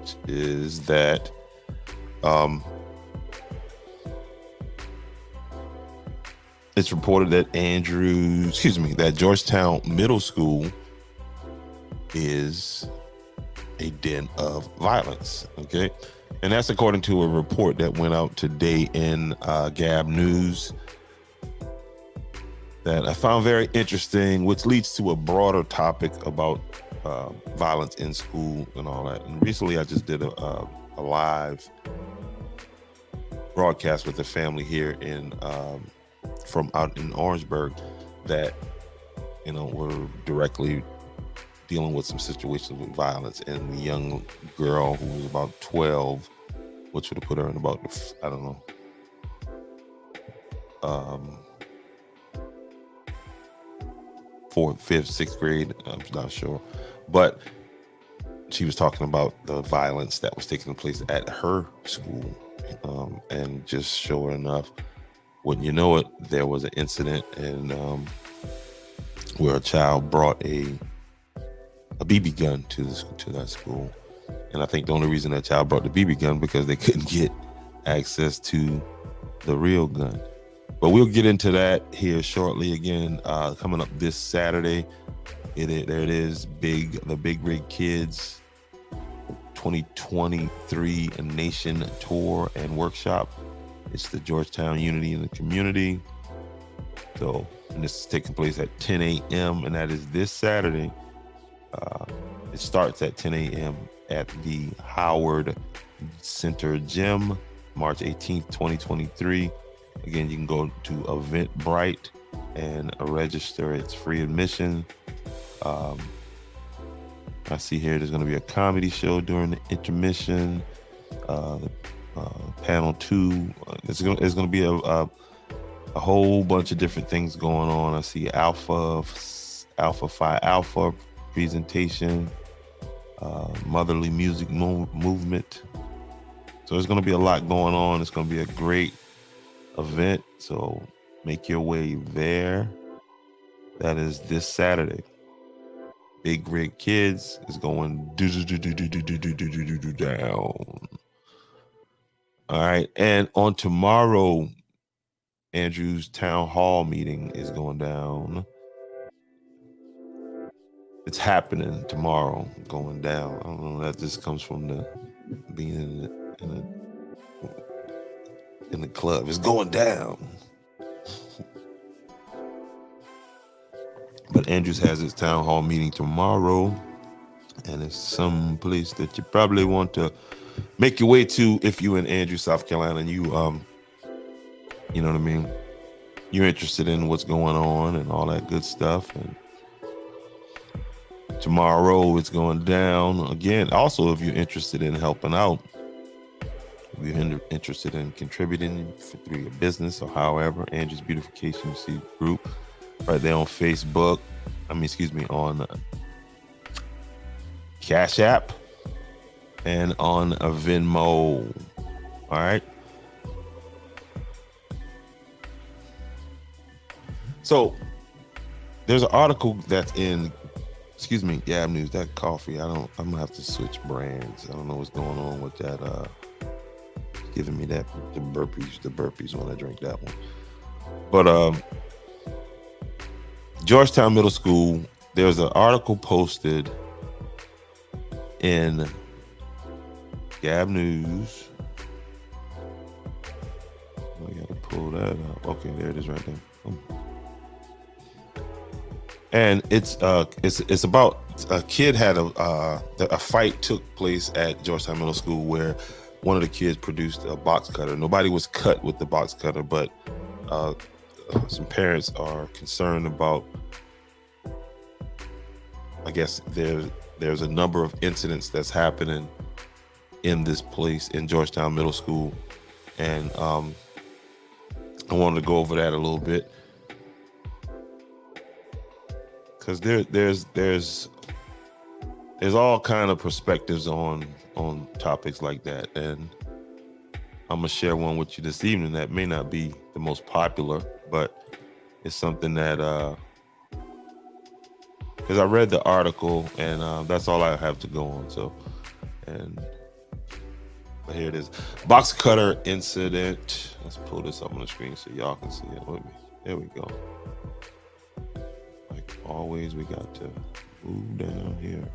which is that it's reported that that Georgetown Middle School is a den of violence. Okay. And that's according to a report that went out today in Gab News that I found very interesting, which leads to a broader topic about violence in school and all that. And recently I just did a live broadcast with a family here from out in Orangeburg that, were directly dealing with some situations with violence, and the young girl who was about 12, which would have put her in about, I don't know, 4th, 5th, 6th grade, I'm not sure, but she was talking about the violence that was taking place at her school, and just sure enough, wouldn't you know it, there was an incident where a child brought a BB gun to that school. And I think the only reason that child brought the BB gun because they couldn't get access to the real gun. But we'll get into that here shortly. Again, coming up this Saturday, there it is, the Big Rig Kids 2023 Nation Tour and Workshop. It's the Georgetown Unity in the Community. So, and this is taking place at 10 a.m. and that is this Saturday. It starts at 10 a.m. at the Howard Center Gym, March 18th, 2023. Again, you can go to Eventbrite and register. It's free admission. I see here there's going to be a comedy show during the intermission. Panel 2. There's going to be a whole bunch of different things going on. I see Alpha Phi Alpha presentation, motherly music movement. So there's going to be a lot going on. It's going to be a great event. So make your way there. That is this Saturday. Big Rig Kids is going down. All right. And on tomorrow, Andrew's town hall meeting is going down. It's happening tomorrow, going down. I don't know, that just comes from the being in the club. It's going down. But Andrews has his town hall meeting tomorrow, and it's some place that you probably want to make your way to if you're in Andrews, South Carolina, and you know what I mean? You're interested in what's going on and all that good stuff. And tomorrow it's going down again. Also, if you're interested in helping out, if you're interested in contributing through your business or however, Andrew's Beautification Group, right there on Facebook. On Cash App and on Venmo. All right. So there's an article that's in Gab News. That coffee, I'm gonna have to switch brands. I don't know what's going on with that. Giving me that the burpees when I drink that one. But Georgetown Middle School, there's an article posted in Gab News. I gotta pull that up. Okay, there it is right there. And it's about a kid had a fight took place at Georgetown Middle School where one of the kids produced a box cutter. Nobody was cut with the box cutter, but some parents are concerned about, I guess there's a number of incidents that's happening in this place in Georgetown Middle School, and I wanted to go over that a little bit because there's all kind of perspectives on topics like that, and I'm gonna share one with you this evening that may not be the most popular, but it's something that because I read the article and that's all I have to go on. So, and But here it is. Box cutter incident. Let's pull this up on the screen so y'all can see it with me. There we go. Like always, we got to move down here.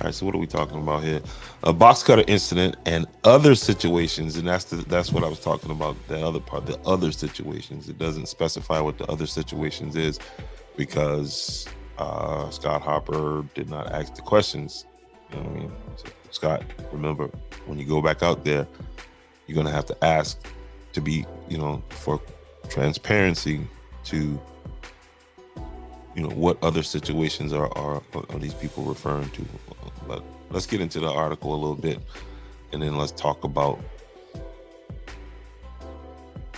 All right, so what are we talking about here? A box cutter incident and other situations, and that's what I was talking about. That other part, the other situations. It doesn't specify what the other situations is because Scott Harper did not ask the questions. You know what I mean? So Scott, remember, when you go back out there, you're gonna have to ask to be, for transparency to, what other situations are these people referring to. But let's get into the article a little bit, and then let's talk about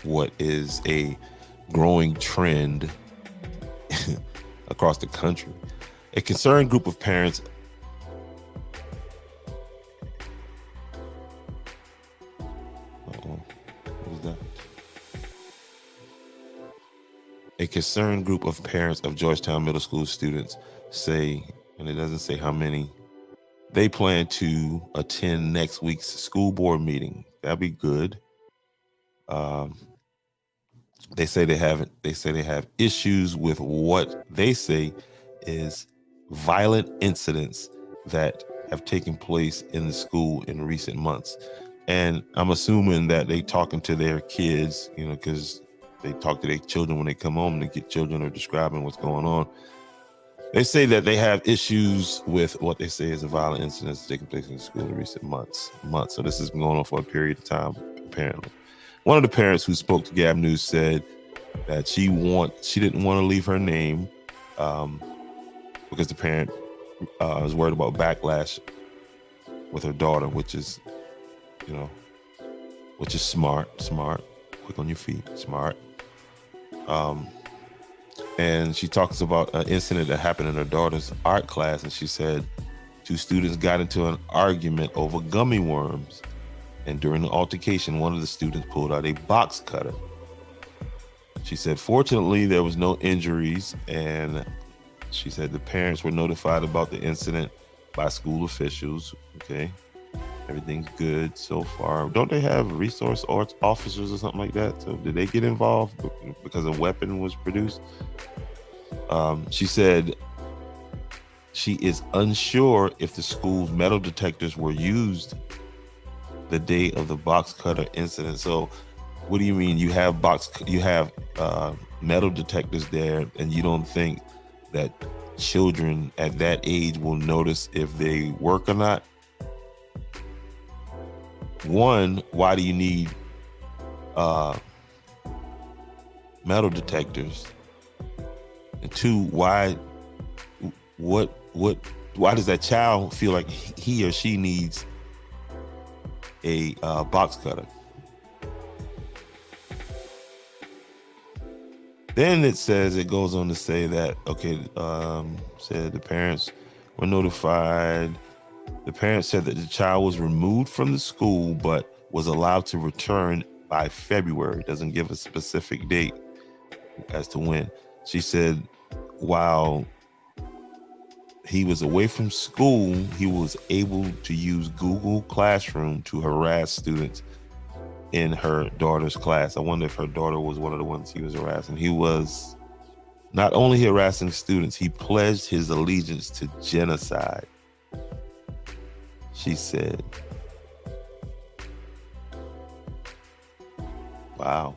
what is a growing trend across the country. A concerned group of parents A concerned group of parents of Georgetown Middle School students say, and it doesn't say how many, they plan to attend next week's school board meeting. That'd be good. They say they have issues with what they say is violent incidents that have taken place in the school in recent months. And I'm assuming that they talking to their kids, because they talk to their children when they come home. And the children are describing what's going on. They say that they have issues with what they say is a violent incident taking place in the school in recent months. So this has been going on for a period of time, apparently. One of the parents who spoke to Gab News said that she didn't want to leave her name because the parent was worried about backlash with her daughter, which is smart, quick on your feet, smart. And she talks about an incident that happened in her daughter's art class, and she said 2 students got into an argument over gummy worms. And during the altercation, one of the students pulled out a box cutter. She said, fortunately, there was no injuries, and she said the parents were notified about the incident by school officials. Okay, everything's good so far. Don't they have resource officers or something like that? So did they get involved because a weapon was produced? She said she is unsure if the school's metal detectors were used the day of the box cutter incident. So what do you mean you have metal detectors there, and you don't think that children at that age will notice if they work or not? One, why do you need metal detectors? And 2, why does that child feel like he or she needs a box cutter? Then it goes on to say that, said the parents were notified. The parents said that the child was removed from the school, but was allowed to return by February. It doesn't give a specific date as to when. She said while he was away from school, he was able to use Google Classroom to harass students in her daughter's class. I wonder if her daughter was one of the ones he was harassing. He was not only harassing students, he pledged his allegiance to genocide, she said. Wow.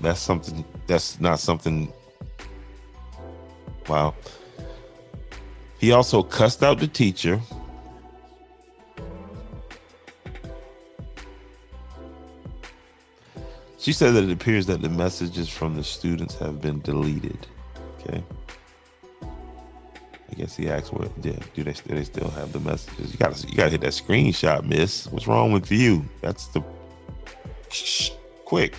That's not something. Wow. He also cussed out the teacher. She said that it appears that the messages from the students have been deleted. Okay. I guess he asked, do they still have the messages? You gotta hit that screenshot, miss. What's wrong with you? That's the quick.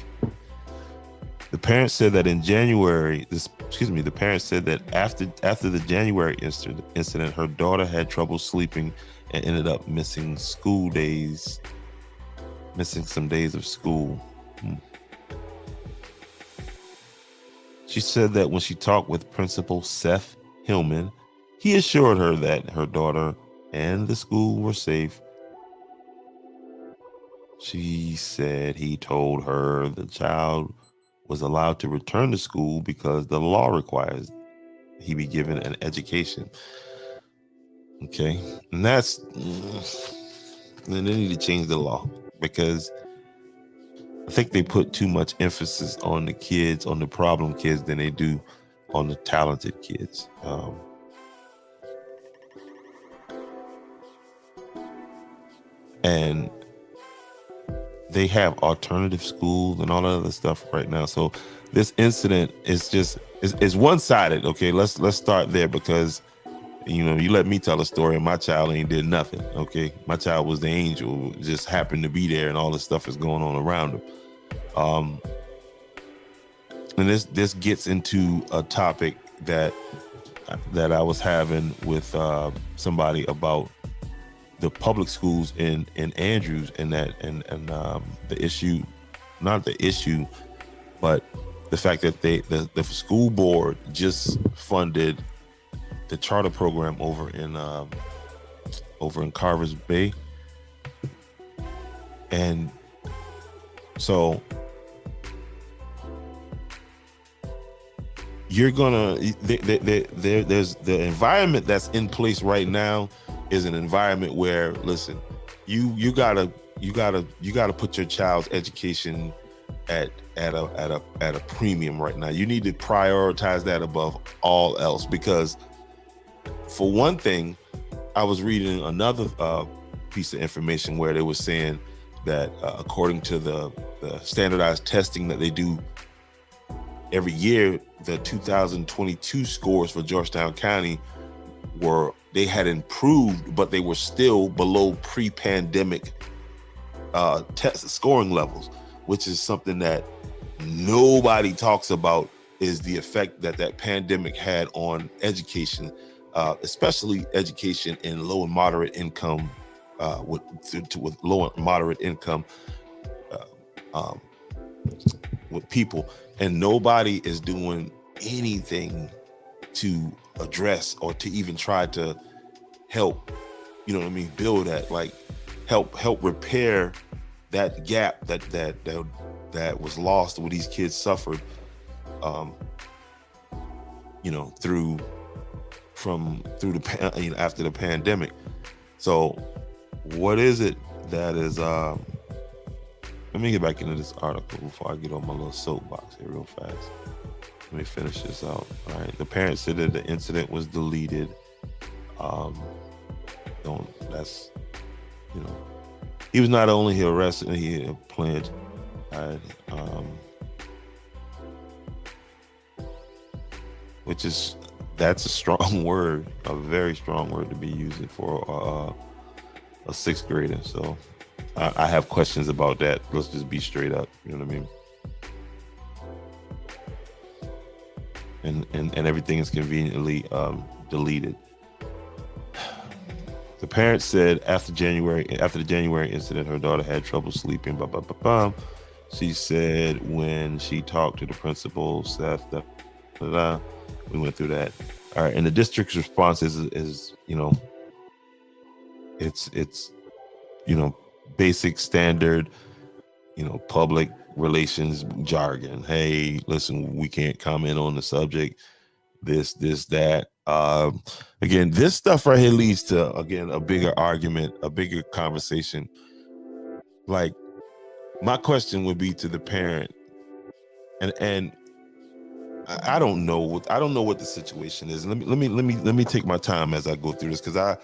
The parents said that in January, the parents said that after the January incident, her daughter had trouble sleeping and ended up missing some days of school. She said that when she talked with Principal Seth Hillman, He assured her that her daughter and the school were safe. She said he told her the child was allowed to return to school because the law requires he be given an education. Okay. And then they need to change the law, because I think they put too much emphasis on the kids, on the problem kids, than they do on the talented kids. And they have alternative schools and all that other stuff right now. So this incident is one-sided. Okay, let's start there, because you let me tell a story and my child ain't did nothing. Okay, my child was the angel, just happened to be there, and all this stuff is going on around him. And this gets into a topic that I was having with somebody about the public schools in Andrews, and the issue, not the issue, but the fact that the school board just funded the charter program over in Carver's Bay, and so you're gonna there's the environment that's in place right now is an environment where, listen, you gotta put your child's education at a premium right now. You need to prioritize that above all else, because for one thing, I was reading another piece of information where they were saying that according to the standardized testing that they do every year, the 2022 scores for Georgetown County they had improved, but they were still below pre-pandemic test scoring levels, which is something that nobody talks about, is the effect that pandemic had on education, especially education in low and moderate income, with low and moderate income with people, and nobody is doing anything to address or to even try to help, build that, like help repair that gap that was lost, where these kids suffered, after the pandemic. So what is it that is let me get back into this article before I get on my little soapbox here real fast. Let me finish this out. All right. The parents said that the incident was deleted. He was not only arrested, he pled. That's a strong word, a very strong word to be using for a sixth grader. So I have questions about that. Let's just be straight up. You know what I mean? And everything is conveniently deleted. The parents said after the January incident, her daughter had trouble sleeping. She said when she talked to the principal, Seth, we went through that. All right, and the district's response is it's basic standard, public relations jargon. Hey, listen, we can't comment on the subject. This, that. Again, this stuff right here leads to, again, a bigger argument, a bigger conversation. Like, my question would be to the parent, and I don't know what the situation is. Let me take my time as I go through this, because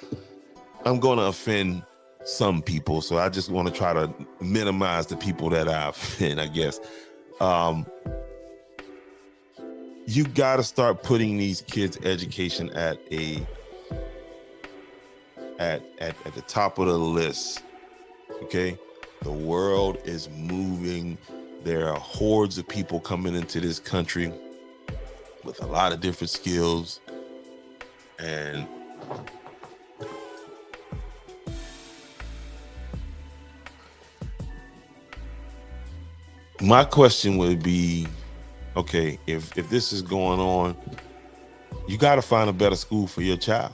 I'm going to offend some people, so I just want to try to minimize the people that I offend, I guess. You got to start putting these kids' education at the top of the list. Okay, the world is moving. There are hordes of people coming into this country with a lot of different skills, and my question would be, okay, if this is going on, You got to find a better school for your child.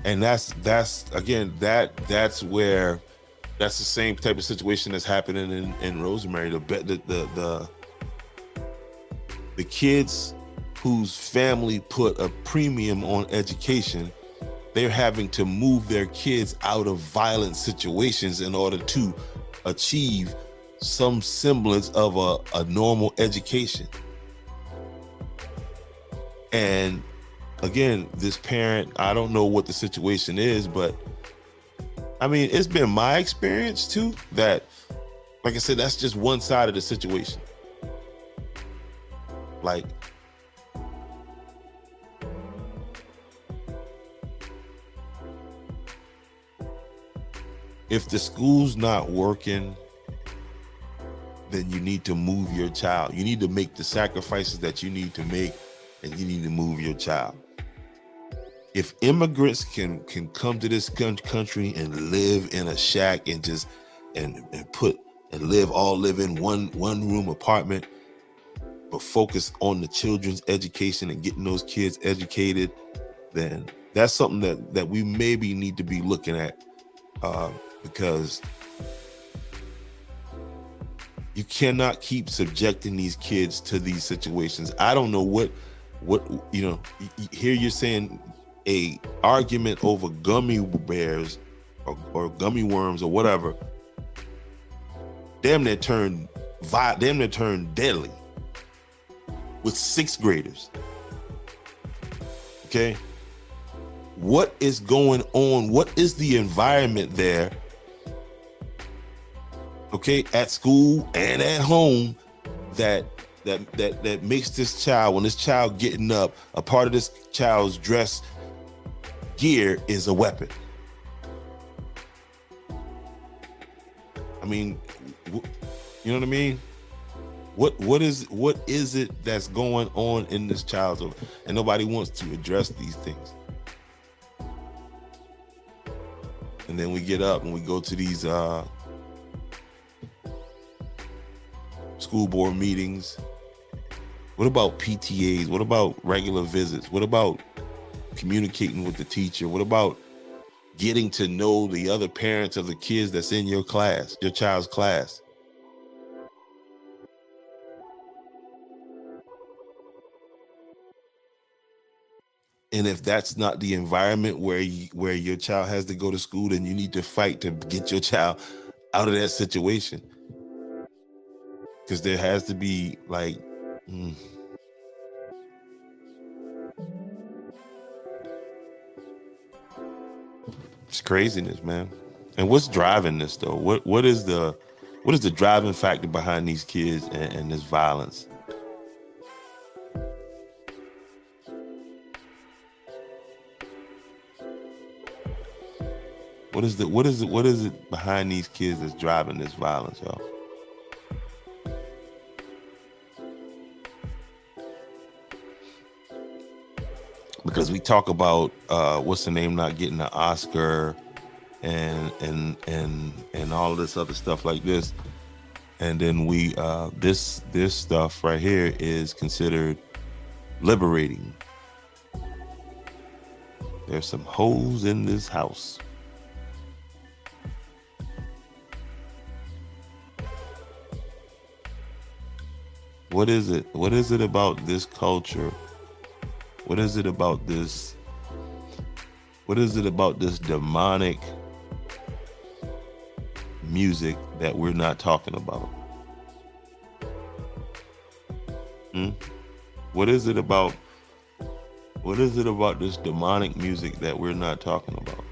And that's again, that's where, that's the same type of situation that's happening in Rosemary. The kids whose family put a premium on education, they're having to move their kids out of violent situations in order to achieve some semblance of a normal education. And again, this parent, I don't know what the situation is, but I mean, it's been my experience too that, like I said, that's just one side of the situation. Like, if the school's not working, then you need to move your child. You need to make the sacrifices that you need to make, and you need to move your child. If immigrants can come to this country and live in a shack and just and live in one room apartment, but focus on the children's education and getting those kids educated, then that's something that we maybe need to be looking at, because you cannot keep subjecting these kids to these situations. I don't know what here you're saying a argument over gummy bears or gummy worms or whatever damn near turned deadly with 6th graders. Okay, what is going on? What is the environment there, okay, at school and at home, that makes this child, when this child getting up, a part of this child's dress gear is a weapon? I mean, you know what I mean? What is it that's going on in this child's, and nobody wants to address these things? And then we get up and we go to these school board meetings. What about PTAs? What about regular visits? What about communicating with the teacher? What about getting to know the other parents of the kids that's in your class, your child's class? And if that's not the environment where your child has to go to school, then you need to fight to get your child out of that situation. Because there has to be like, it's craziness, man. And what's driving this though? What is the driving factor behind these kids and this violence? What is it behind these kids that's driving this violence, y'all? Because we talk about what's the name not getting an Oscar and all of this other stuff like this, and then we this stuff right here is considered liberating. There's some hoes in this house. What is it? What is it about this culture? What is it about this? What is it about this demonic music that we're not talking about? What is it about this demonic music that we're not talking about?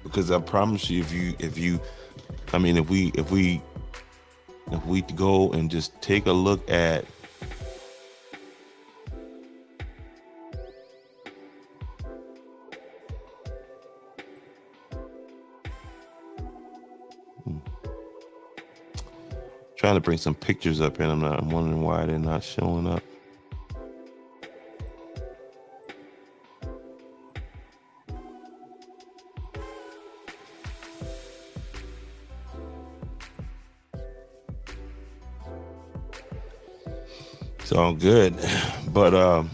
Because I promise you, if we go and just take a look at Trying to bring some pictures up here. I'm wondering why they're not showing up. It's all good. But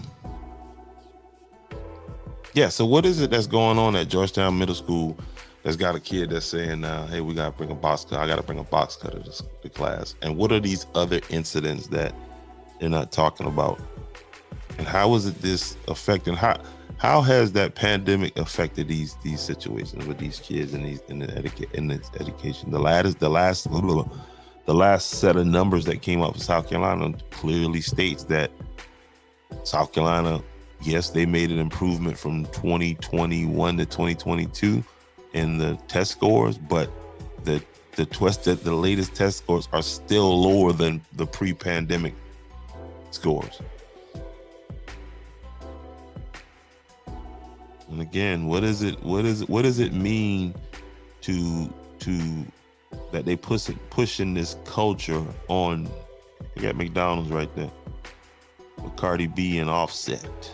yeah, so what is it that's going on at Georgetown Middle School that's got a kid that's saying, hey, we got to bring a box cutter. I got to bring a box cutter to class. And what are these other incidents that they're not talking about? And how is it this affecting, how has that pandemic affected these situations with these kids and in this education? The last set of numbers that came up for South Carolina clearly states that South Carolina, yes, they made an improvement from 2021 to 2022 in the test scores, but the latest test scores are still lower than the pre-pandemic scores. And again, what does it mean to that they pushing this culture on? You got McDonald's right there with Cardi B and Offset.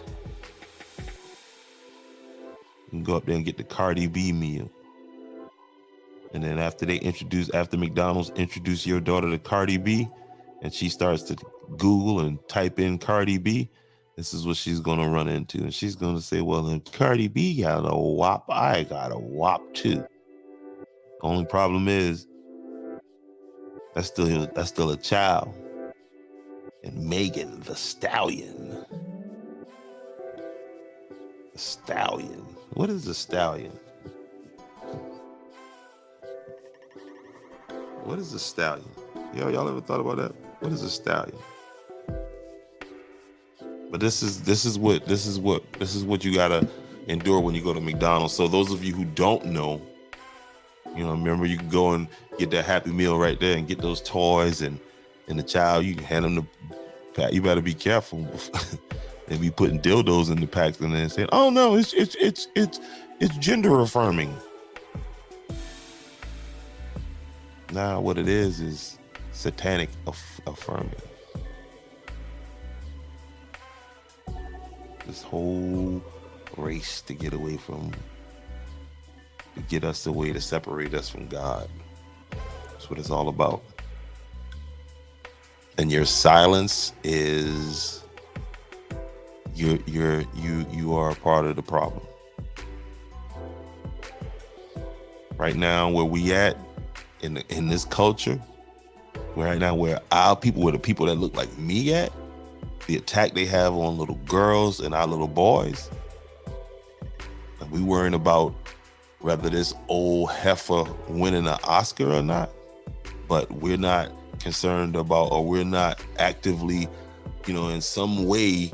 You can go up there and get the Cardi B meal. And then after McDonald's introduce your daughter to Cardi B, and she starts to Google and type in Cardi B, this is what she's going to run into. And she's going to say, well, if Cardi B got a WAP, I got a WAP too. Only problem is that's still a child. And Megan the Stallion. The Stallion. What is a stallion? What is a stallion? Y'all ever thought about that? What is a stallion? But this is what you gotta endure when you go to McDonald's. So those of you who don't know, remember you can go and get that Happy Meal right there and get those toys and the child, you can hand them the pack. You better be careful. They be putting dildos in the packs and then saying, "Oh no, it's gender affirming." Nah, what it is satanic affirming. This whole race to get away from, to get us away, to separate us from God. That's what it's all about. And your silence is you are a part of the problem. Right now, where we at in this culture, right now where our people, where the people that look like me at, the attack they have on little girls and our little boys, and we worrying about whether this old heifer winning an Oscar or not, but we're not concerned about, or we're not actively, in some way,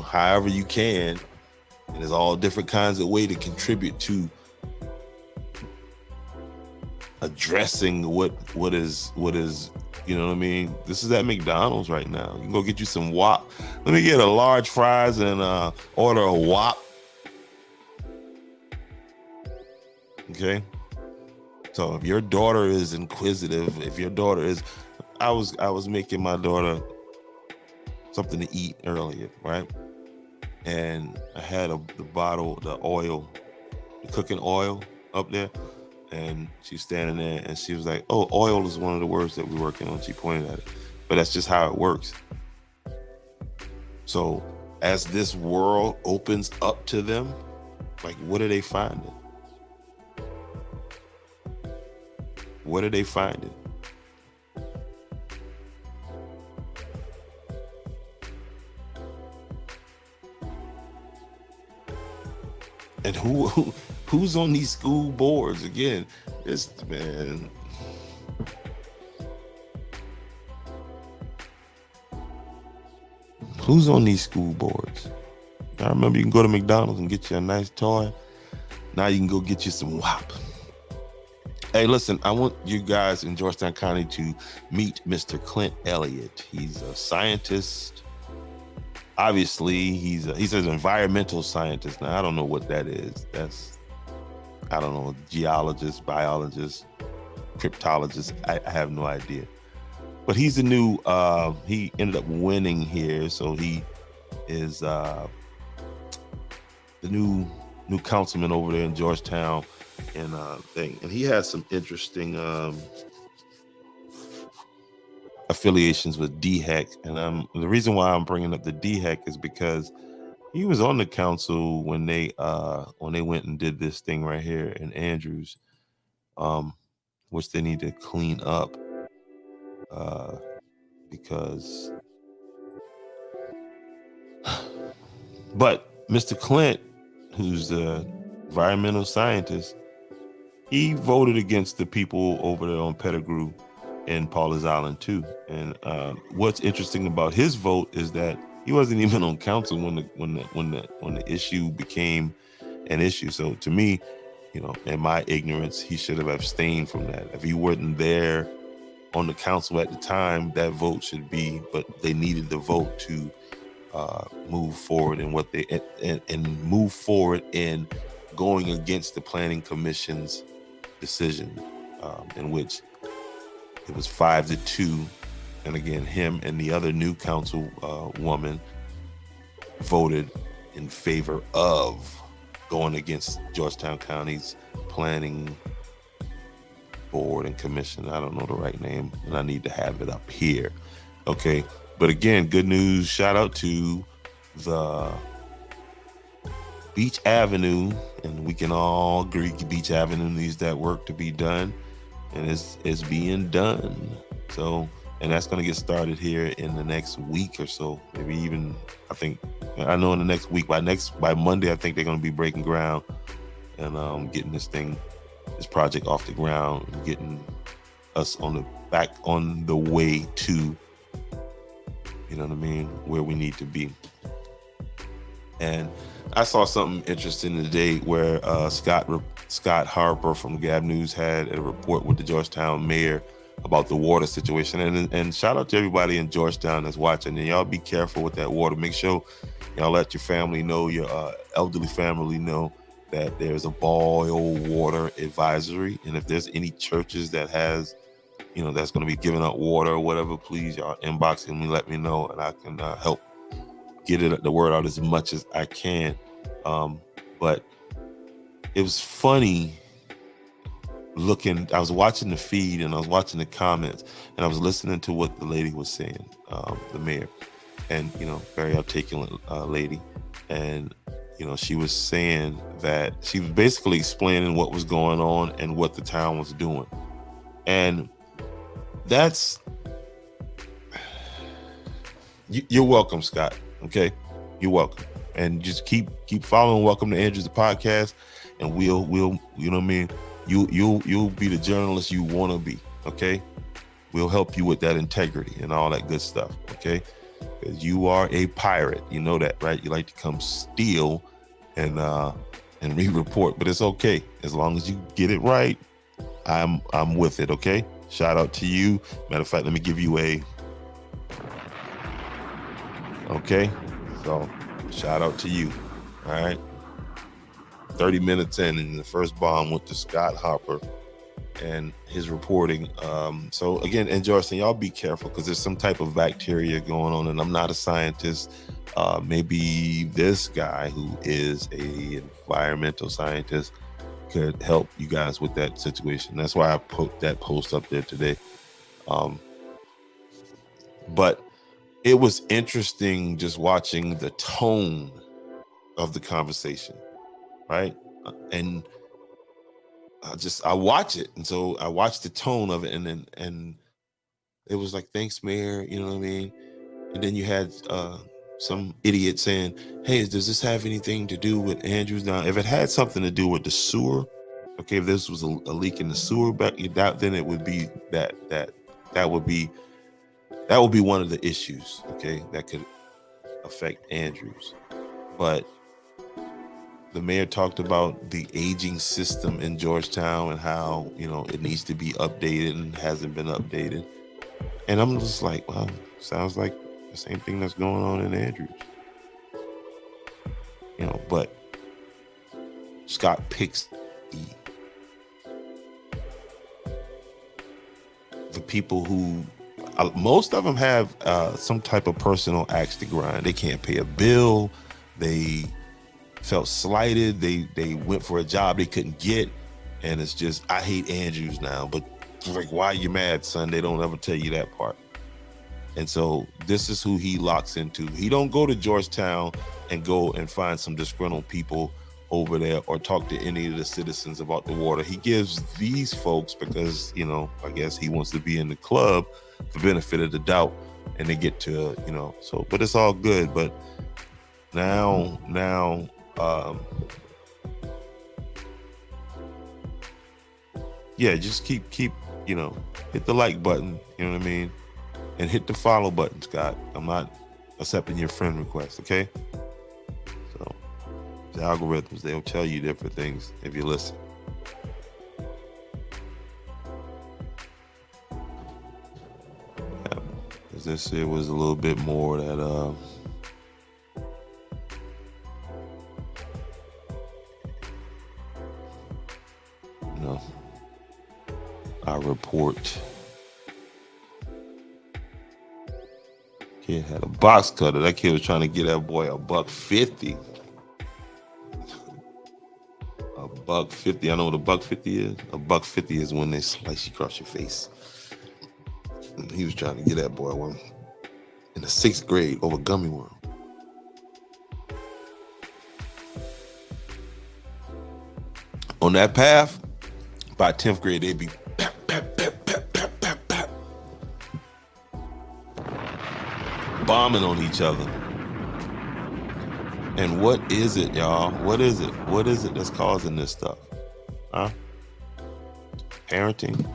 however you can, and there's all different kinds of way to contribute to addressing what is, you know what I mean? This is at McDonald's right now. You can go get you some WAP. Let me get a large fries and order a WAP. Okay. So if your daughter is inquisitive, if your daughter is, I was making my daughter something to eat earlier, right? And I had the bottle, the oil, the cooking oil up there. And she's standing there and she was like, "Oh, oil is one of the words that we're working on." She pointed at it. But that's just how it works. So as this world opens up to them, like, what are they finding? What are they finding? And who's on these school boards again? This man. Who's on these school boards? I remember you can go to McDonald's and get you a nice toy. Now you can go get you some WAP. Hey, listen, I want you guys in Georgetown County to meet Mr. Clint Elliott. He's a scientist. Obviously, he's an environmental scientist. Now, I don't know what that is. I don't know, geologist, biologist, cryptologist. I have no idea. but he's the new. He ended up winning here, so he is the new councilman over there in Georgetown, and and he has some interesting affiliations with DHEC, and the reason why I'm bringing up the DHEC is because he was on the council when they went and did this thing right here in Andrews, which they need to clean up because. But Mr. Clint, who's the environmental scientist, he voted against the people over there on Pettigrew and Paulus Island too. And what's interesting about his vote is that he wasn't even on council when the issue became an issue. So to me, in my ignorance, he should have abstained from that. If he wasn't there on the council at the time, that vote should be. But they needed the vote to move forward in what they and move forward in going against the Planning Commission's decision, in which it was 5-2, and again, him and the other new council woman voted in favor of going against Georgetown County's planning board and commission. I don't know the right name, and I need to have it up here. Okay, but again, good news. Shout out to the Beech Avenue, and we can all agree Beech Avenue needs that work to be done, and it's being done. So, and that's going to get started here in the next week or so, maybe even, I know in the next week, by Monday, I think they're going to be breaking ground and getting this project off the ground and getting us on the way to, where we need to be. And I saw something interesting today where Scott Harper from Gab News had a report with the Georgetown mayor about the water situation. And shout out to everybody in Georgetown that's watching. And y'all be careful with that water. Make sure y'all let your family know, your elderly family know that there's a boil water advisory. And if there's any churches that has, that's going to be giving up water or whatever, please y'all inbox me, let me know, and I can help get the word out as much as I can. But it was funny I was watching the feed and I was watching the comments and I was listening to what the lady was saying, the mayor, and, very articulate lady. And, she was saying that she was basically explaining what was going on and what the town was doing. And that's, you're welcome, Scott. Okay. You're welcome. And just keep following Welcome to Andrews, the podcast. And we'll, you know what I mean? You'll be the journalist you want to be. Okay. We'll help you with that integrity and all that good stuff. Okay. Because you are a pirate. You know that, right? You like to come steal and re-report, but it's okay. As long as you get it right, I'm with it. Okay. Shout out to you. Matter of fact, let me give you okay. So shout out to you. All right. 30 minutes in, and the first bomb went to Scott Harper and his reporting. So again, in Georgetown, y'all be careful because there's some type of bacteria going on, and I'm not a scientist. Maybe this guy who is a environmental scientist could help you guys with that situation. That's why I put that post up there today. But it was interesting just watching the tone of the conversation, right? And I watch it, and so I watched the tone of it, and it was like, thanks, Mayor, you know what I mean? And then you had some idiot saying, hey, does this have anything to do with Andrews? Now, if it had something to do with the sewer, okay, if this was a leak in the sewer, then it would be that would be one of the issues, okay, that could affect Andrews. But the mayor talked about the aging system in Georgetown and how, it needs to be updated and hasn't been updated. And I'm just like, well, sounds like the same thing that's going on in Andrews. But Scott picks the people who most of them have some type of personal axe to grind. They can't pay a bill. They felt slighted. They went for a job they couldn't get, and it's just, I hate Andrews now. But it's like, why are you mad, son? They don't ever tell you that part. And so this is who he locks into. He don't go to Georgetown and go and find some disgruntled people over there or talk to any of the citizens about the water. He gives these folks, because, you know, I guess he wants to be in the club, the benefit of the doubt, and they get to, you know, so, but it's all good. But now, yeah, just keep, you know, hit the like button, you know what I mean? And hit the follow button, Scott. I'm not accepting your friend request, okay? So the algorithms, they'll tell you different things if you listen. Yeah, this here was a little bit more that you know, I report. Kid had a box cutter. That kid was trying to get that boy $1.50. $1.50. I know what $1.50 is. $1.50 is when they slice you across your face. And he was trying to get that boy one in the 6th grade over gummy worm. On that path, by 10th grade, they'd be bombing on each other. And what is it, y'all? What is it? What is it that's causing this stuff? Huh? Parenting?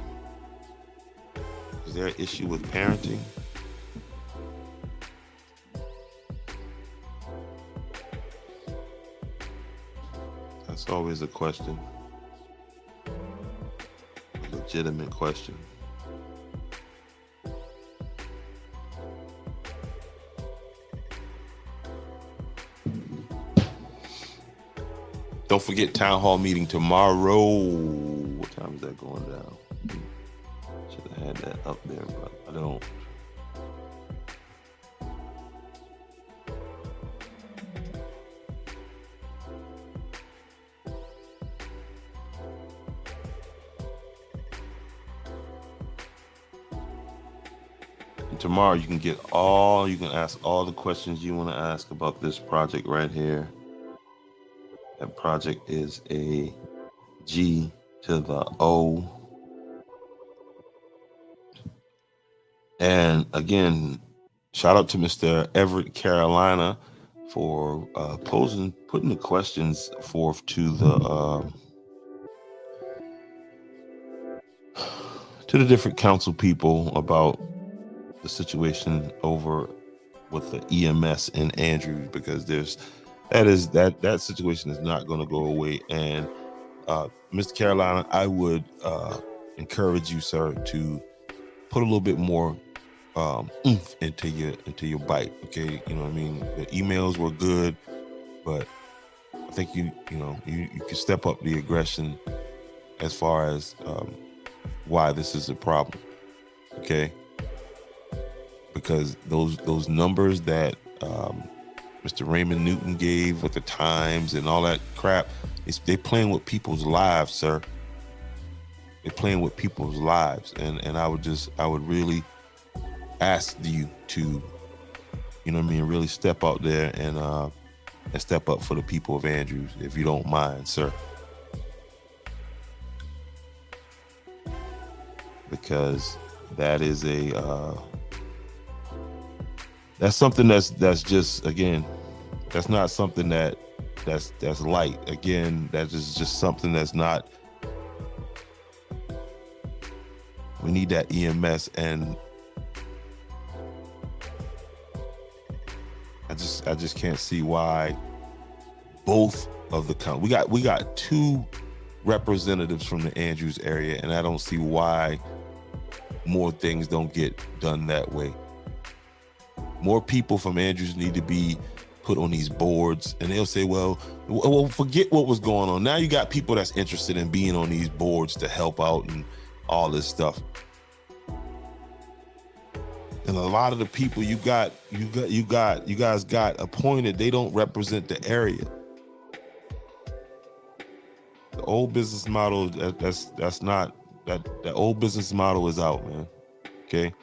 Is there an issue with parenting? That's always a question. A legitimate question. Don't forget town hall meeting tomorrow. What time is that going down? Should have had that up there, but I don't. And tomorrow you can ask all the questions you want to ask about this project right here. That project is a G to the O. And again, shout out to Mr. Everett Carolina for putting the questions forth to the different council people about the situation over with the EMS in Andrews, because that situation is not going to go away. And Mr. Carolina, I would encourage you, sir, to put a little bit more oomph into your bite. Okay, you know what I mean? The emails were good, but I think you can step up the aggression as far as why this is a problem. Okay, because those numbers that Mr. Raymond Newton gave with the times and all that crap, they're playing with people's lives, sir. They're playing with people's lives, and I would really ask you to, you know what I mean, really step out there and step up for the people of Andrews, if you don't mind, sir. Because that is that's something that's just, again, that's not something that's light. Again, that is just something that's not. We need that EMS, and I just can't see why both of the we got 2 representatives from the Andrews area, and I don't see why more things don't get done that way. More people from Andrews need to be put on these boards, and they'll say, well, forget what was going on. Now you got people that's interested in being on these boards to help out and all this stuff. And a lot of the people you guys got appointed, they don't represent the area. The old business model, that's not that old business model is out, man. Okay.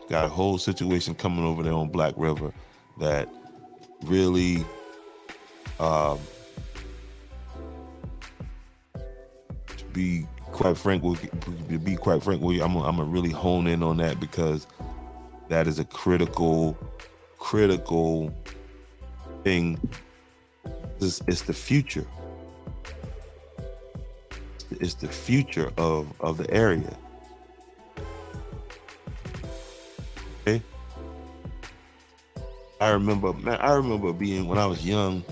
Got a whole situation coming over there on Black River that really to be quite frank with you, I'm gonna really hone in on that, because that is a critical thing. It's the future. It's the future of the area. Okay. I remember being, when I was young.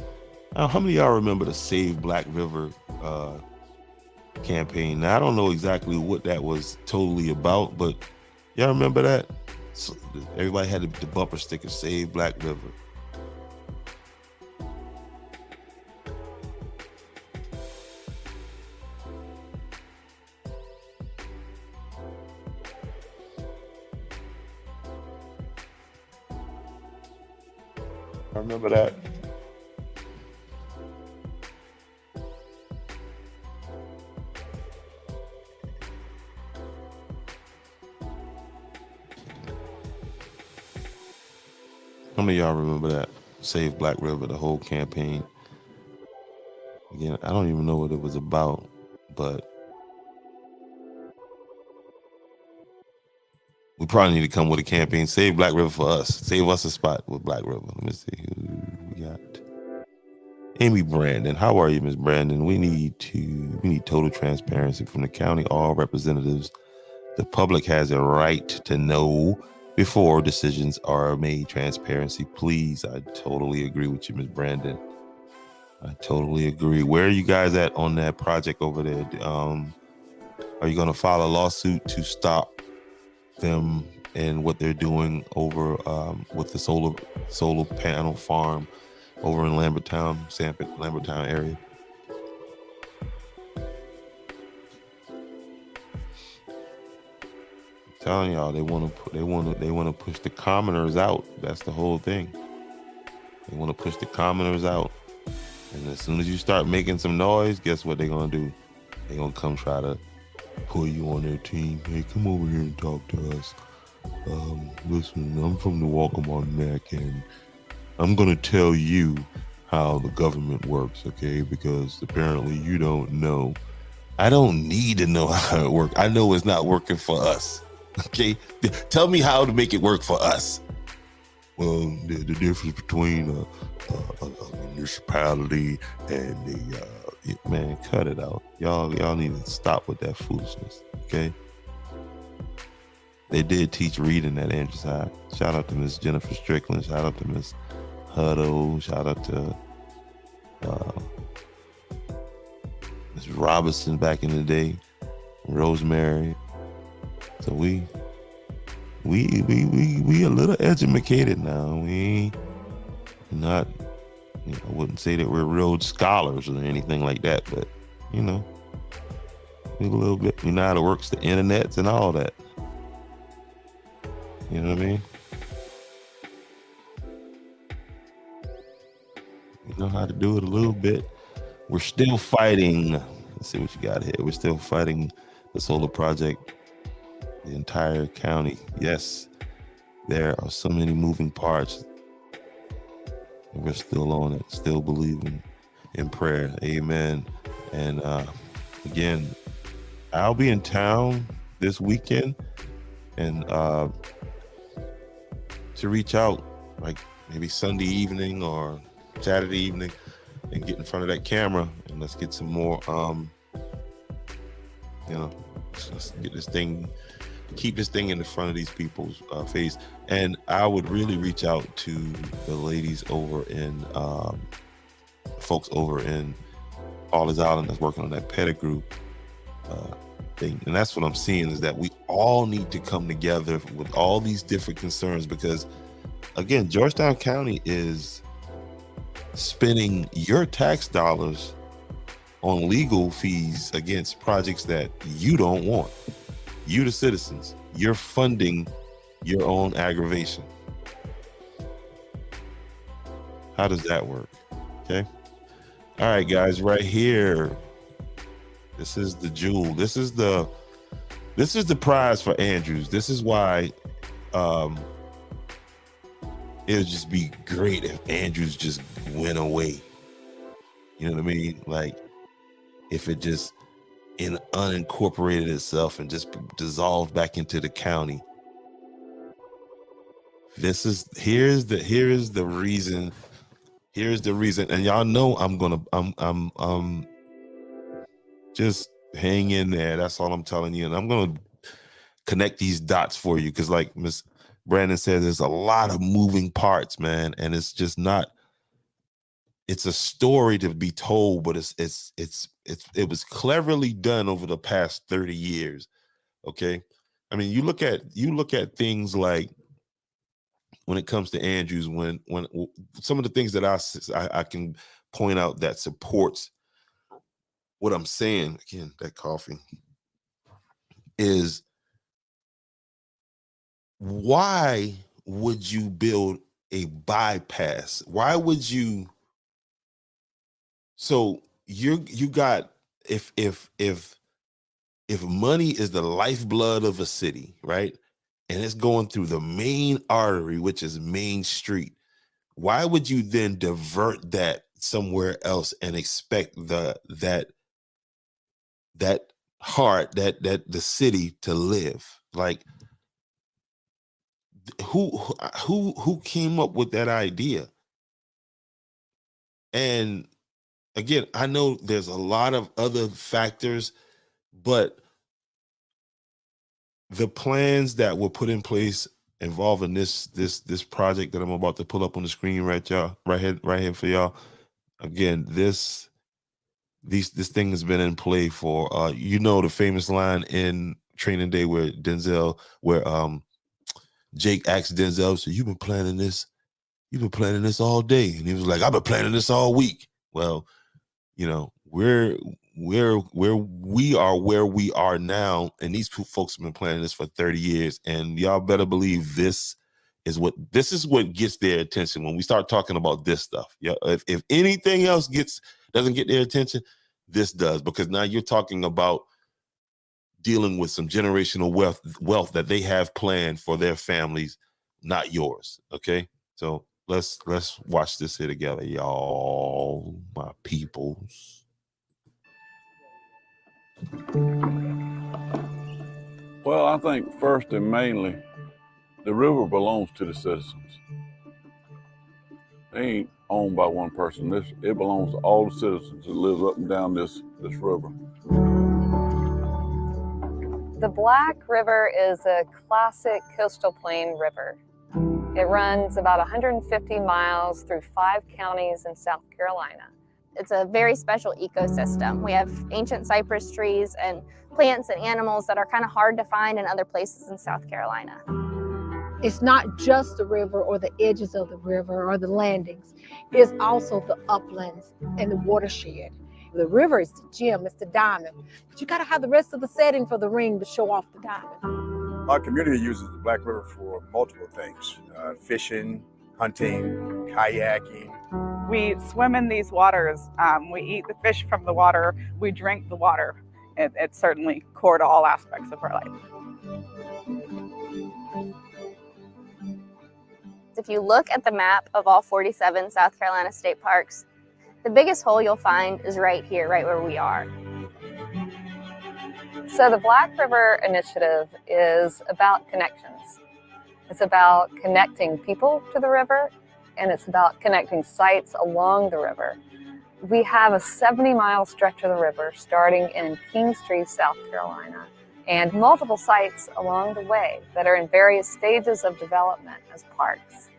How many of y'all remember the Save Black River campaign? Now, I don't know exactly what that was totally about, but y'all remember that? So everybody had the bumper sticker, Save Black River. I remember that. How many of y'all remember that? Save Black River, the whole campaign. Again, I don't even know what it was about, but we probably need to come with a campaign. Save Black River for us. Save us a spot with Black River. Let me see who we got. Amy Brandon. How are you, Ms. Brandon? We need total transparency from the county, all representatives. The public has a right to know before decisions are made. Transparency, please. I totally agree with you, Ms. Brandon. I totally agree. Where are you guys at on that project over there? Are you going to file a lawsuit to stop them and what they're doing over with the solar panel farm over in Lambertown area? I'm telling y'all, they want to push the commoners out. That's the whole thing. They want to push the commoners out, and as soon as you start making some noise, guess what they're gonna do? They're gonna come try to pull you on their team. Hey, come over here and talk to us. Listen, I'm from the Waccamaw Neck, and I'm gonna tell you how the government works, okay? Because apparently you don't know. I don't need to know how it works. I know it's not working for us, okay? Tell me how to make it work for us. Well, the difference between a municipality and man, cut it out. Y'all need to stop with that foolishness, okay? They did teach reading at Andrews High. Shout out to Miss Jennifer Strickland. Shout out to Miss Hutto. Shout out to Miss Robinson back in the day. Rosemary. So we a little educated now. We not, I wouldn't say that we're real scholars or anything like that, but we a little bit. We know how to work the internets and all that. You know what I mean? We know how to do it a little bit. We're still fighting. Let's see what you got here. We're still fighting the solar project, the entire county. Yes, there are so many moving parts. And we're still on it, still believing in prayer. Amen. And again, I'll be in town this weekend, and to reach out, like maybe Sunday evening or Saturday evening, and get in front of that camera, and let's get some more, let's get this thing, keep this thing in the front of these people's face. And I would really reach out to the ladies over in, folks over in Paul's Island that's working on that Pettigrew thing. And that's what I'm seeing, is that we all need to come together with all these different concerns, because again, Georgetown County is spending your tax dollars on legal fees against projects that you don't want. You, the citizens, you're funding your own aggravation. How does that work? Okay. All right, guys, right here. This is the jewel. This is the prize for Andrews. This is why it would just be great if Andrews just went away. You know what I mean? Like if it just unincorporated itself and just dissolved back into the county. Here's the reason. Here's the reason. And y'all know I'm just hang in there. That's all I'm telling you. And I'm gonna connect these dots for you because, like Miss Brandon said, there's a lot of moving parts, man, and it's just not. It's a story to be told, but it was cleverly done over the past 30 years. Okay, I mean, you look at things like when it comes to Andrews, when some of the things that I can point out that supports what I'm saying. Again, that coffee is. Why would you build a bypass? Why would you? So you got if money is the lifeblood of a city, right? And it's going through the main artery, which is Main Street. Why would you then divert that somewhere else and expect that heart, that the city to live? Like who came up with that idea? And again, I know there's a lot of other factors, but the plans that were put in place involving this project that I'm about to pull up on the screen right here for y'all. Again, this thing has been in play for the famous line in Training Day where Jake asked Denzel, so you've been planning this all day. And he was like, I've been planning this all week. Well, we're where we are now, and these folks have been planning this for 30 years, and y'all better believe this is what gets their attention when we start talking about this stuff. Yeah, if anything else doesn't get their attention, this does, because now you're talking about dealing with some generational wealth that they have planned for their families, not yours. Okay, so let's watch this here together, y'all, my peoples. Well, I think first and mainly, the river belongs to the citizens. They ain't owned by one person. It belongs to all the citizens that live up and down this river. The Black River is a classic coastal plain river. It runs about 150 miles through 5 counties in South Carolina. It's a very special ecosystem. We have ancient cypress trees and plants and animals that are kind of hard to find in other places in South Carolina. It's not just the river or the edges of the river or the landings. It's also the uplands and the watershed. The river is the gem, it's the diamond. But you gotta have the rest of the setting for the ring to show off the diamond. Our community uses the Black River for multiple things: fishing, hunting, kayaking. We swim in these waters. We eat the fish from the water. We drink the water. It's certainly core to all aspects of our life. If you look at the map of all 47 South Carolina state parks, the biggest hole you'll find is right here, right where we are. So the Black River Initiative is about connections. It's about connecting people to the river, and it's about connecting sites along the river. We have a 70-mile stretch of the river starting in Kingstree, South Carolina, and multiple sites along the way that are in various stages of development as parks.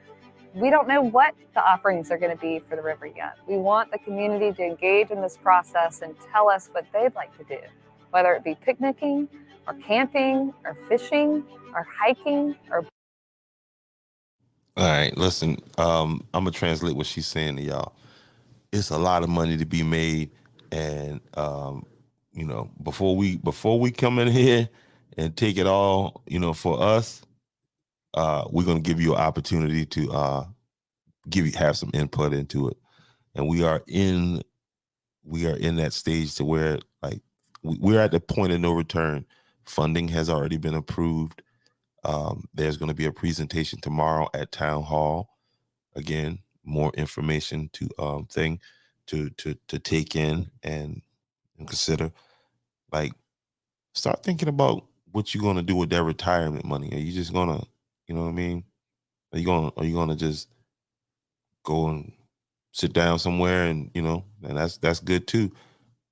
We don't know what the offerings are going to be for the river yet. We want the community to engage in this process and tell us what they'd like to do, whether it be picnicking or camping or fishing or hiking or... All right, listen, I'm gonna translate what she's saying to y'all. It's a lot of money to be made, and before we come in here and take it all, for us, we're going to give you an opportunity to have some input into it. And we are in that stage to where, like, we're at the point of no return. Funding has already been approved. There's going to be a presentation tomorrow at Town Hall. Again, more information to take in and consider. Like, start thinking about what you're going to do with that retirement money. Are you just going to, you know what I mean? Are you going to just go and sit down somewhere and, and that's good too?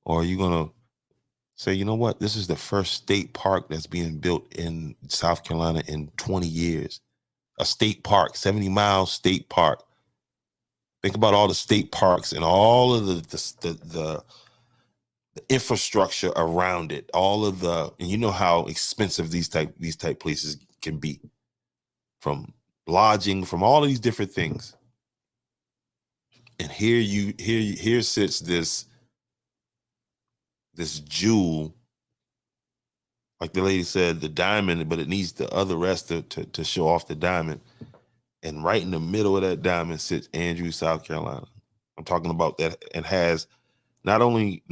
Or are you going to say, you know what, this is the first state park that's being built in South Carolina in 20 years. A state park, 70-mile state park. Think about all the state parks and all of the infrastructure around it. All of and you know how expensive these type places can be, from lodging, from all of these different things. And here sits this jewel, like the lady said, the diamond, but it needs the other rest to show off the diamond. And right in the middle of that diamond sits Andrews, South Carolina. I'm talking about that, and has not only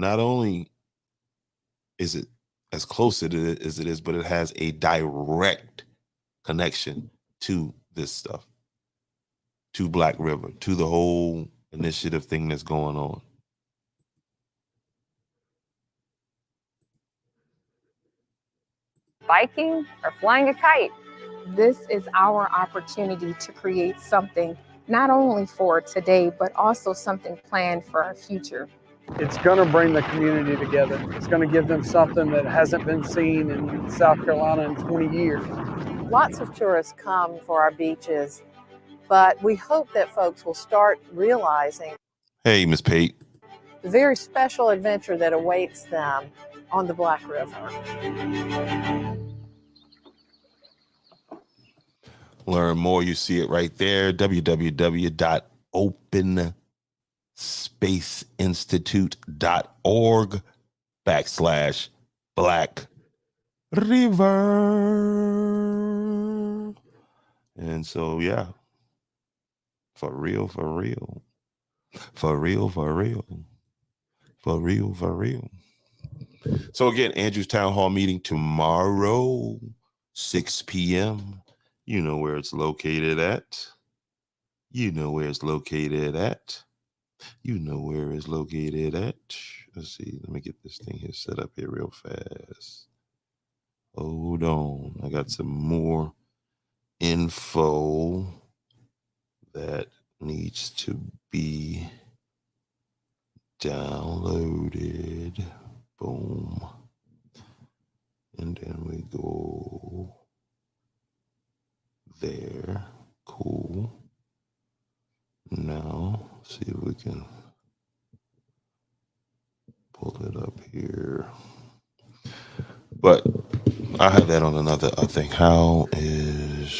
is it as close as it is, but it has a direct connection to this stuff, to Black River, to the whole initiative thing that's going on. Biking or flying a kite. This is our opportunity to create something not only for today, but also something planned for our future. It's going to bring the community together. It's going to give them something that hasn't been seen in South Carolina in 20 years. Lots of tourists come for our beaches, but we hope that folks will start realizing Hey, Miss Pate. the very special adventure that awaits them on the Black River. Learn more, you see it right there, www.openspaceinstitute.org/Black River. And so, yeah, for real. So again, Andrews Town Hall meeting tomorrow, 6 p.m. You know where it's located at. Let's see. Let me get this thing here set up here real fast. Hold on. I got some more info that needs to be downloaded. Boom. And then we go there. Cool. Now, see if we can pull it up here. But I have that on another thing. Let's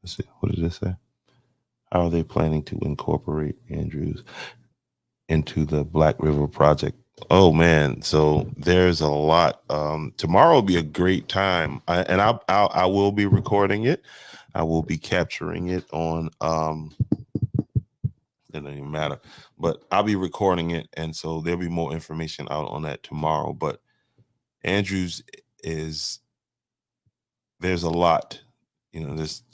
see, what does this say? How are they planning to incorporate Andrews into the Black River Project? Oh man, so there's a lot. Tomorrow will be a great time, I will be recording it. I will be capturing it on. It doesn't even matter, but I'll be recording it, and so there'll be more information out on that tomorrow. But Andrews there's a lot. There's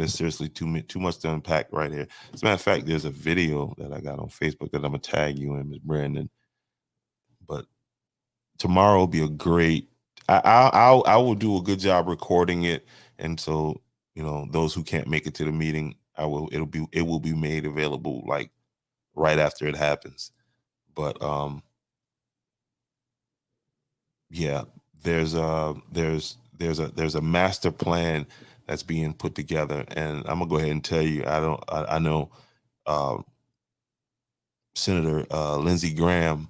seriously too much to unpack right here. As a matter of fact, there's a video that I got on Facebook that I'm gonna tag you in, Ms. Brandon. But tomorrow will be a great. I will do a good job recording it, and so those who can't make it to the meeting, it will be made available like right after it happens. But yeah, there's a master plan that's being put together, and I'm gonna go ahead and tell you, I know Senator Lindsey Graham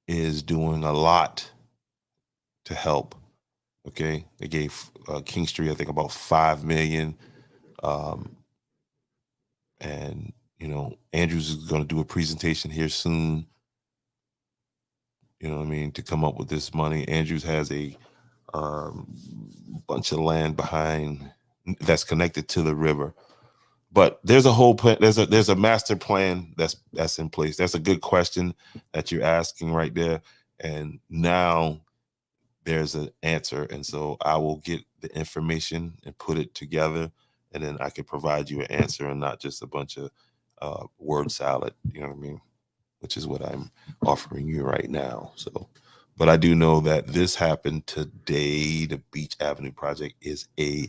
is doing a lot to help. Okay, they gave King Street, I think, about $5 million, and Andrews is going to do a presentation here soon. you know what I mean, to come up with this money. Andrews has a bunch of land behind that's connected to the river. But there's a whole plan. There's a master plan that's in place. That's a good question that you're asking right there. And now there's an answer. And so I will get the information and put it together, and then I can provide you an answer and not just a bunch of word salad. You know what I mean? Which is what I'm offering you right now. So, but I do know that this happened today. The Beech Avenue project is a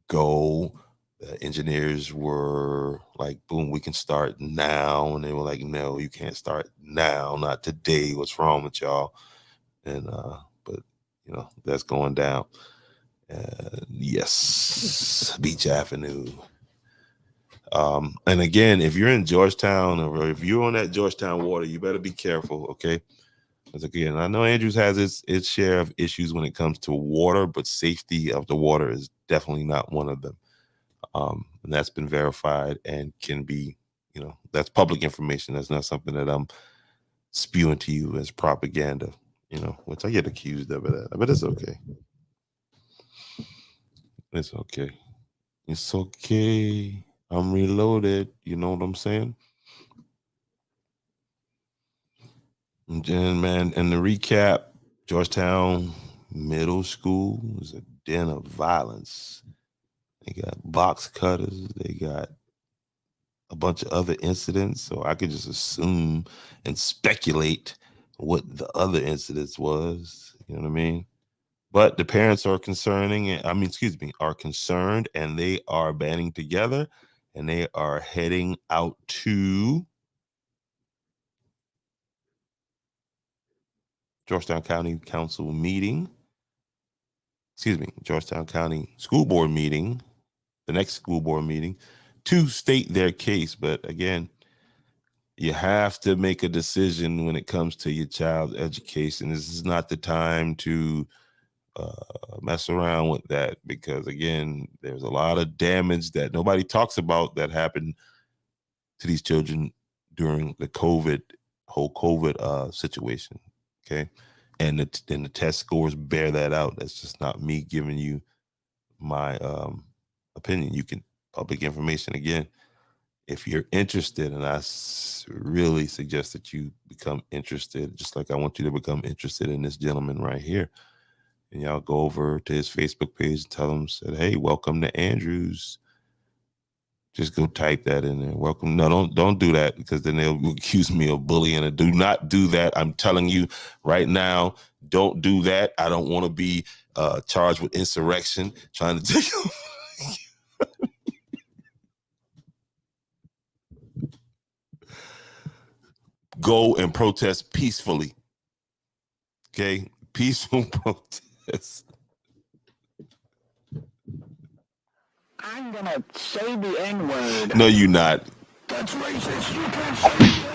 go. The engineers were like, boom, we can start now. And they were like, no, you can't start now, not today. What's wrong with y'all? And, but, you know, that's going down. Yes, Beech Avenue. And again, if you're in Georgetown or if you're on that Georgetown water, you better be careful, okay? Because again, I know Andrews has its share of issues when it comes to water, but safety of the water is definitely not one of them. And that's been verified and can be, you know, that's public information. That's not something that I'm spewing to you as propaganda, you know, which I get accused of it, but it's okay. It's okay. It's okay. I'm reloaded. You know what I'm saying? And then, man, and the recap, Georgetown Middle School is a den of violence. They got box cutters. They got a bunch of other incidents. So I could just assume and speculate what the other incidents was. You know what I mean? But the parents are concerned, and they are banding together, and they are heading out to Georgetown County Council meeting. Georgetown County School Board meeting, the next school board meeting, to state their case. But again, you have to make a decision when it comes to your child's education. This is not the time to mess around with that, because again, there's a lot of damage that nobody talks about that happened to these children during the whole COVID situation. Okay. And the test scores bear that out. That's just not me giving you my opinion. You can public information again. If you're interested, and I really suggest that you become interested, just like I want you to become interested in this gentleman right here. And y'all go over to his Facebook page and tell him, said, hey, welcome to Andrews. Just go type that in there. Welcome. No, don't do that, because then they'll accuse me of bullying. And do not do that. I'm telling you right now, don't do that. I don't want to be charged with insurrection, trying to take go and protest peacefully. Okay? Peaceful protest. I'm gonna say the N-word. No, you're not. That's racist. You can't say the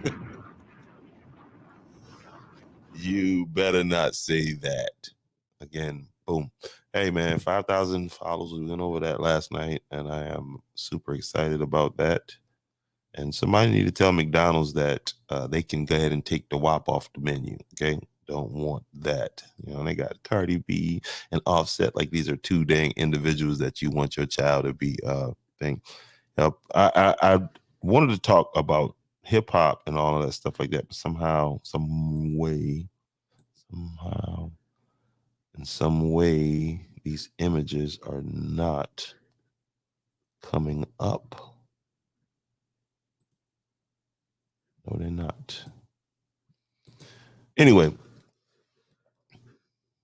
N-word. You better not say that. Again, boom. Hey, man, 5,000 followers. We went over that last night, and I am super excited about that. And somebody need to tell McDonald's that they can go ahead and take the WAP off the menu, okay? Don't want that. You know, they got Cardi B and Offset. Like, these are two dang individuals that you want your child to be thing. I wanted to talk about hip hop and all of that stuff like that, but somehow, some way, these images are not coming up. No, they're not. Anyway,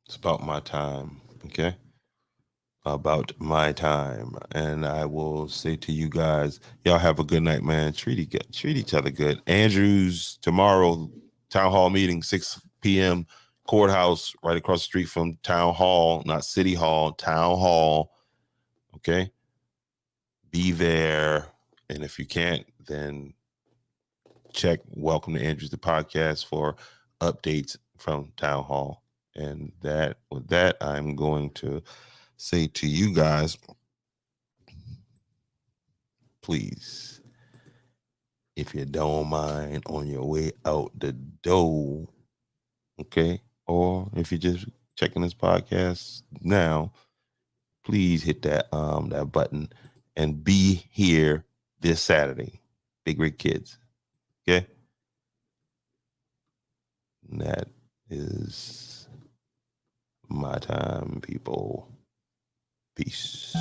it's about my time, okay? About my time. And I will say to you guys, y'all have a good night, man. Treat each other good. Andrews, tomorrow, town hall meeting, 6 p.m., courthouse right across the street from town hall, not city hall, town hall, okay? Be there. And if you can't, then check Welcome to Andrews, the podcast, for updates from town hall. And with that, I'm going to say to you guys, please if you don't mind, on your way out the door. Okay. Or if you're just checking this podcast now, please hit that that button and be here this Saturday. Big Rig Kids. Okay. And that is my time, people. Peace.